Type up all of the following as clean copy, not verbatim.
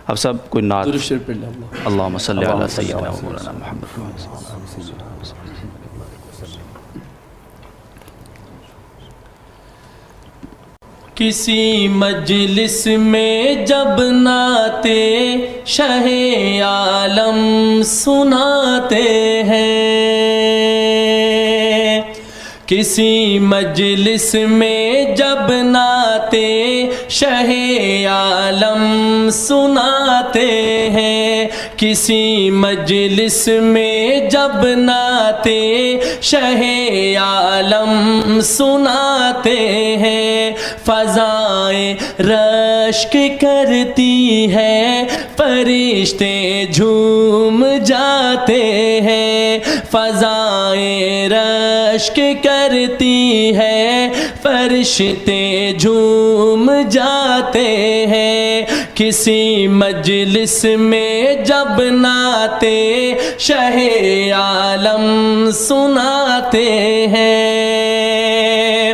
اب سب کوئی نعت درود شریف پڑھ لیں اللہم صلی علی سیدنا و مولانا محمد۔ کسی مجلس میں جب نعت شاہ عالم سناتے ہیں، کسی مجلس میں جب نعت شاہ عالم سناتے ہیں، کسی مجلس میں جب نعت شاہ عالم سناتے ہیں، فضائیں رشک کرتی ہے، فرشتے جھوم جاتے ہیں، فضائیں رشک کرتی ہے، فرشتے جھوم جاتے ہیں، کسی مجلس میں جب نعت شاہ عالم سناتے ہیں،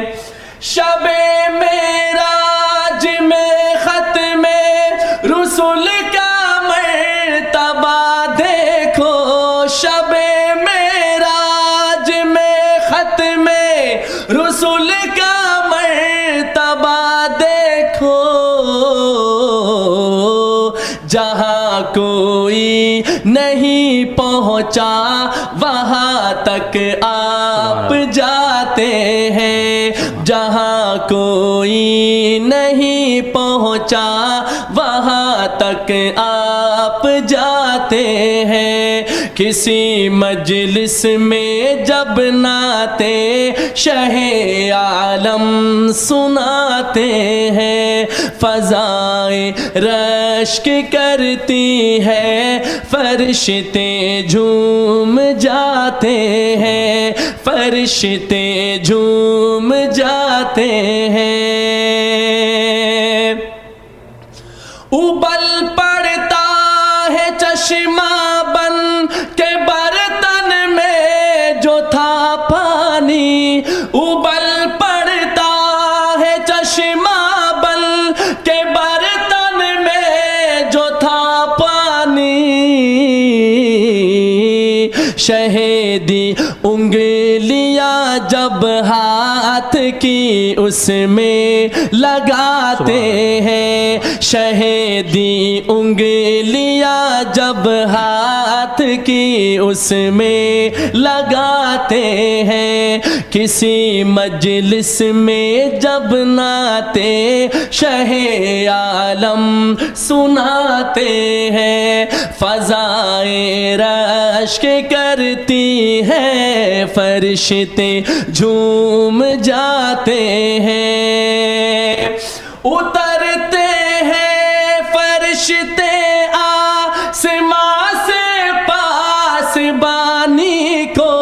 شب معراج میں ختم رسول کا مرتبہ دیکھو، شب معراج میں ختم رسول کا مرتبہ دیکھو، جہاں کوئی نہیں پہنچا وہاں تک آپ جاتے ہیں، جہاں کوئی نہیں پہنچا وہاں تک آپ جاتے ہیں، کسی مجلس میں جب نعت شاہ عالم سناتے ہیں، فضائیں رشک کرتی ہے، فرشتے جھوم جاتے ہیں، فرشتے جھوم جاتے ہیں، ابل پڑتا ہے چشمہ بن کے برتن میں جو تھا پانی، ابل پڑتا ہے چشمہ بن کے برتن میں جو تھا پانی، شہیدی انگلیاں جب ہاتھ کی اس میں لگاتے ہیں، شہیدی انگلیاں جب ہاتھ کی اس میں لگاتے ہیں، کسی مجلس میں جب نعت شاہ عالم سناتے ہیں، فضائیں رشک کرتی ہے، فرشتے جھوم جاتے ہیں، اترتے ہیں فرشتے آسمان سے پاسبانی کو،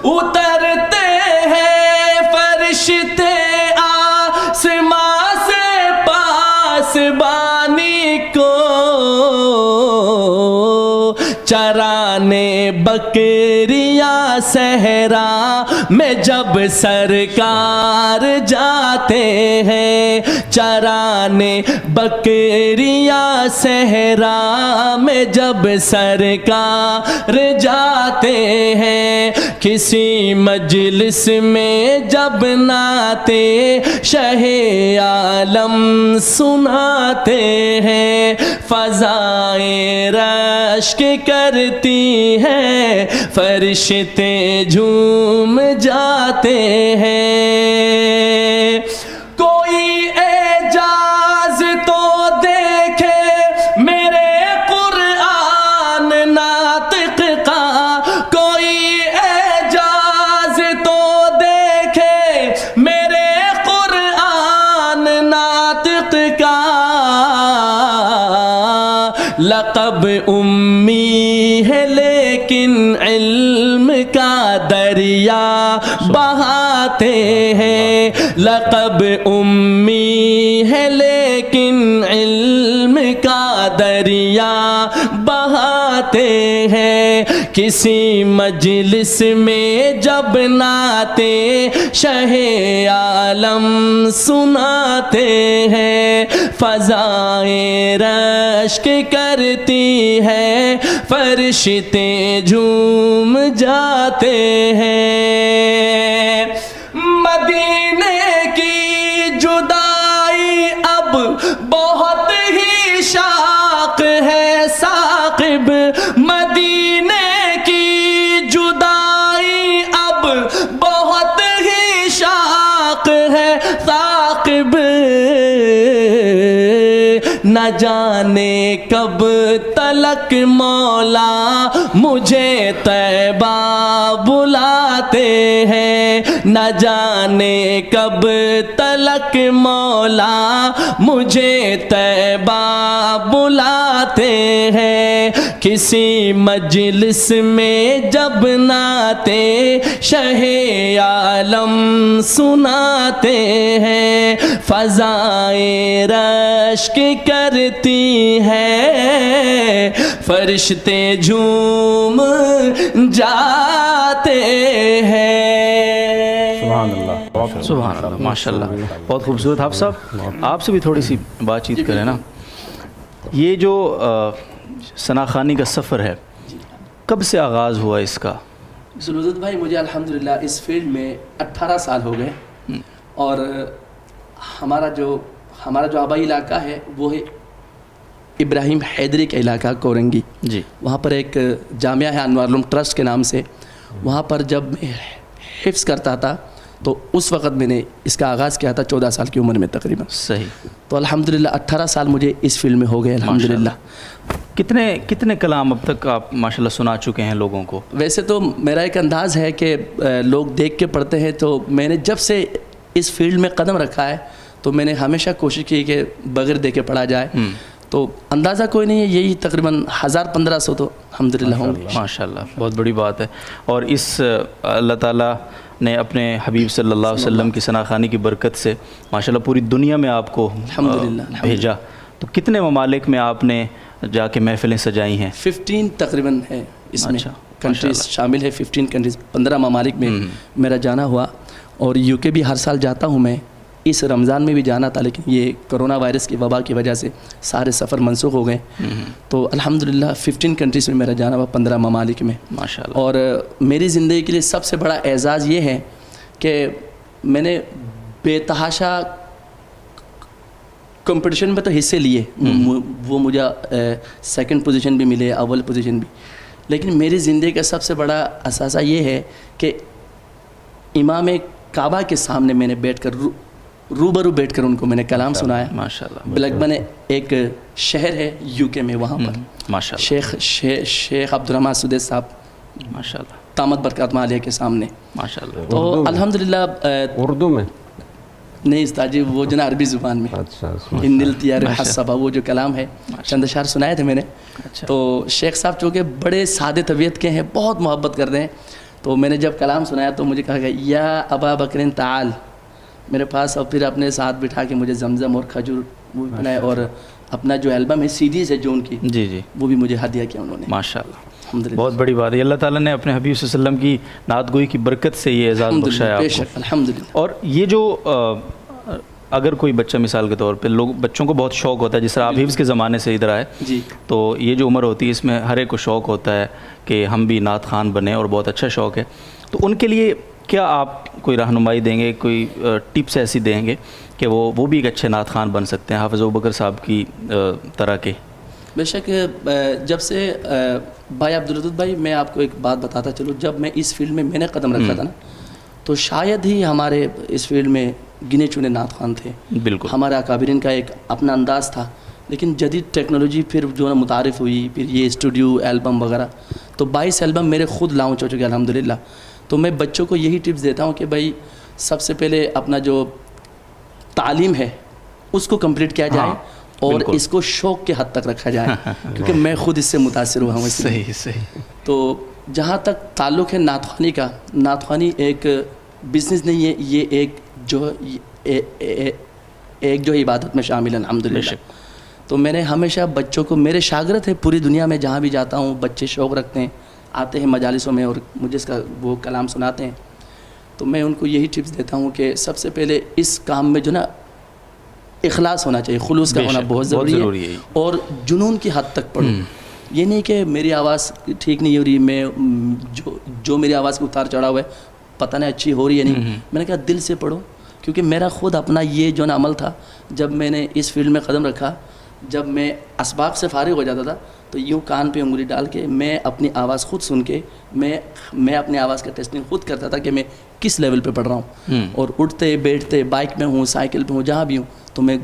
اترتے ہیں فرشتے آسمان سے پاسبانی کو، چرانے بکریاں صحرا میں جب سرکار جاتے ہیں، چرانے بکریاں صحرا میں جب سرکار جاتے ہیں، کسی مجلس میں جب نعت شاہ عالم سناتے ہیں، فضائیں رشک کرتی ہے، فرشتے جھوم جاتے ہیں، کوئی اعجاز تو دیکھے میرے قرآن ناطق کا، کوئی اعجاز تو دیکھے میرے قرآن ناطق کا، لقب امی ہے لیکن علم کا دریا بہاتے ہیں، لقب امی ہے لیکن علم کا دریا بہاتے جاتے ہیں کسی مجلس میں جب نعتیں شہ عالم سناتے ہیں فضائیں رشک کرتی ہیں فرشتے جھوم جاتے ہیں مدینے کی جدائی اب بہت ہی شاق ہے ثاقب مدینے کی جدائی اب بہت ہی شاق ہے ثاقب نہ جانے کب تلک مولا مجھے طیبہ بلاتے ہیں نہ جانے کب تلک مولا مجھے طیبہ بلاتے ہیں کسی مجلس میں جب نعتیں شہ عالم سناتے ہیں فضائیں رشک کرتی ہیں فرشتے جھوم جاتے ہیں. سبحان اللہ سبحان اللہ ماشاء اللہ بہت خوبصورت. حافظ صاحب آپ سے بھی تھوڑی سی بات چیت کریں نا. یہ جو ثنا خوانی کا سفر ہے کب سے آغاز ہوا اس کا؟ ذوالوجود بھائی مجھے الحمدللہ اس فیلڈ میں 18 سال ہو گئے اور ہمارا جو آبائی علاقہ ہے وہ ہے ابراہیم حیدری کا علاقہ کورنگی. جی وہاں پر ایک جامعہ ہے انوار العلوم ٹرسٹ کے نام سے. وہاں پر جب میں حفظ کرتا تھا تو اس وقت میں نے اس کا آغاز کیا تھا 14 سال کی عمر میں تقریباً. صحیح. تو الحمدللہ 18 سال مجھے اس فیلڈ میں ہو گئے الحمدللہ. کتنے کلام اب تک آپ ماشاءاللہ سنا چکے ہیں لوگوں کو؟ ویسے تو میرا ایک انداز ہے کہ لوگ دیکھ کے پڑھتے ہیں تو میں نے جب سے اس فیلڈ میں قدم رکھا ہے تو میں نے ہمیشہ کوشش کی کہ بغیر دیکھے پڑھا جائے. تو اندازہ کوئی نہیں ہے یہی تقریباً 1000-1500 تو الحمدللہ ہوں گے. ماشاءاللہ بہت بڑی بات ہے. اور اس اللہ تعالیٰ نے اپنے حبیب صلی اللہ علیہ وسلم کی ثنا خوانی کی برکت سے ماشاءاللہ پوری دنیا میں آپ کو الحمدللہ بھیجا. تو کتنے ممالک میں آپ نے جا کے محفلیں سجائی ہیں؟ 15 تقریباً ہے اس میں کنٹریز شامل ہے. 15 کنٹریز 15 ممالک میں میرا جانا ہوا. اور UK بھی ہر سال جاتا ہوں میں. اس رمضان میں بھی جانا تھا لیکن یہ کرونا وائرس کی وبا کی وجہ سے سارے سفر منسوخ ہو گئے. تو الحمدللہ 15 کنٹریز میں میرا جانا ہوا 15 ممالک میں ماشاءاللہ. اور میری زندگی کے لیے سب سے بڑا اعزاز یہ ہے کہ میں نے بے تحاشا کمپٹیشن میں تو حصے لیے. وہ مجھے سیکنڈ پوزیشن بھی ملے اول پوزیشن بھی. لیکن میری زندگی کا سب سے بڑا اثاثہ یہ ہے کہ امام کعبہ کے سامنے میں نے بیٹھ کر روبرو بیٹھ کر ان کو میں نے کلام سنایا. ماشاءاللہ. بلیکبرن ایک شہر ہے UK میں وہاں پر ماشاءاللہ شیخ عبدالرحمٰن سدیس صاحب ماشاءاللہ طامت برکات عالیہ کے سامنے. ماشاءاللہ. تو الحمدللہ اردو میں نہیں استاد جی وہ جو نا عربی زبان میں اچھا ان التیار حسبہ وہ جو کلام ہے چند اشعار سنائے تھے میں نے. تو شیخ صاحب چونکہ بڑے سادے طبیعت کے ہیں بہت محبت کرتے ہیں. تو میں نے جب کلام سنایا تو مجھے کہا کہ یا ابا بکر تعال میرے پاس اور پھر اپنے ساتھ بٹھا کے مجھے زمزم اور کھجور وہ بنائے اور اپنا جو البم ہے CDs ہے جو ان کی جی وہ بھی مجھے ہدیہ کیا انہوں نے. ماشاءاللہ بہت بڑی بات ہے. اللہ تعالیٰ نے اپنے حبیب صلی اللہ علیہ وسلم کی نعت گوئی کی برکت سے یہ اعزاز بخشایا آپ کو. الحمدللہ. اور یہ جو اگر کوئی بچہ مثال کے طور پہ بچوں کو بہت شوق ہوتا ہے جس طرح آپ حفظ کے زمانے سے ادھر آئے جی تو یہ جو عمر ہوتی ہے اس میں ہر ایک کو شوق ہوتا ہے کہ ہم بھی نعت خوان بنیں اور بہت اچھا شوق ہے. تو ان کے لیے کیا آپ کوئی رہنمائی دیں گے کوئی ٹپس ایسی دیں گے کہ وہ بھی ایک اچھے نعت خوان بن سکتے ہیں حافظ ابوبکر صاحب کی طرح کے؟ بے شک. جب سے بھائی عبدالودود بھائی میں آپ کو ایک بات بتاتا چلوں. جب میں اس فیلڈ میں نے قدم رکھا تھا نا تو شاید ہی ہمارے اس فیلڈ میں گنے چنے نعت خوان تھے. بالکل ہمارے اکابرین کا ایک اپنا انداز تھا. لیکن جدید ٹیکنالوجی پھر جو ہے متعارف ہوئی پھر یہ اسٹوڈیو البم وغیرہ تو 22 البم میرے خود لانچ ہو چکے الحمدللہ. تو میں بچوں کو یہی ٹپس دیتا ہوں کہ بھائی سب سے پہلے اپنا جو تعلیم ہے اس کو کمپلیٹ کیا جائے اور اس کو شوق کے حد تک رکھا جائے کیونکہ میں خود اس سے متاثر ہوا ہوں. صحیح. تو جہاں تک تعلق ہے نعت خوانی کا, نعت خوانی ایک بزنس نہیں ہے, یہ ایک جو عبادت میں شامل ہے الحمدللہ. تو میں نے ہمیشہ بچوں کو, میرے شاگرد ہیں پوری دنیا میں, جہاں بھی جاتا ہوں بچے شوق رکھتے ہیں, آتے ہیں مجالسوں میں اور مجھے اس کا وہ کلام سناتے ہیں, تو میں ان کو یہی ٹپس دیتا ہوں کہ سب سے پہلے اس کام میں جو نا اخلاص ہونا چاہیے, خلوص کا ہونا بہت ضروری ہے, اور جنون کی حد تک پڑھو. یہ نہیں کہ میری آواز ٹھیک نہیں ہو رہی, میں جو میری آواز کے اتار چڑھا ہوا ہے پتہ نہیں اچھی ہو رہی ہے نہیں, میں نے کہا دل سے پڑھو. کیونکہ میرا خود اپنا یہ جو نا عمل تھا, جب میں نے اس فیلڈ میں قدم رکھا, جب میں اسباق سے فارغ ہو جاتا تھا تو یوں کان پہ انگلی ڈال کے میں اپنی آواز خود سن کے میں اپنی آواز کا ٹیسٹنگ خود کرتا تھا کہ میں کس لیول پہ پڑھ رہا ہوں, اور اٹھتے بیٹھتے بائک میں ہوں, سائیکل پہ ہوں, جہاں بھی ہوں, تو میں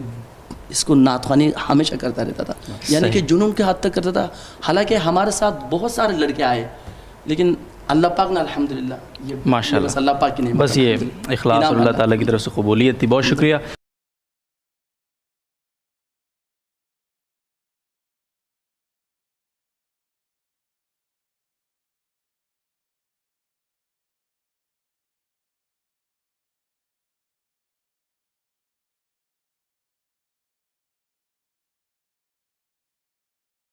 اس کو نعت خوانی ہمیشہ کرتا رہتا تھا, یعنی کہ جنون کے حد تک کرتا تھا. حالانکہ ہمارے ساتھ بہت سارے لڑکے آئے, لیکن اللہ پاک نے الحمدللہ, یہ ماشاء اللہ, بس اللہ پاک کی نعمت, بس یہ اخلاص اور اللہ تعالیٰ کی طرف سے قبولیت تھی. بہت شکریہ.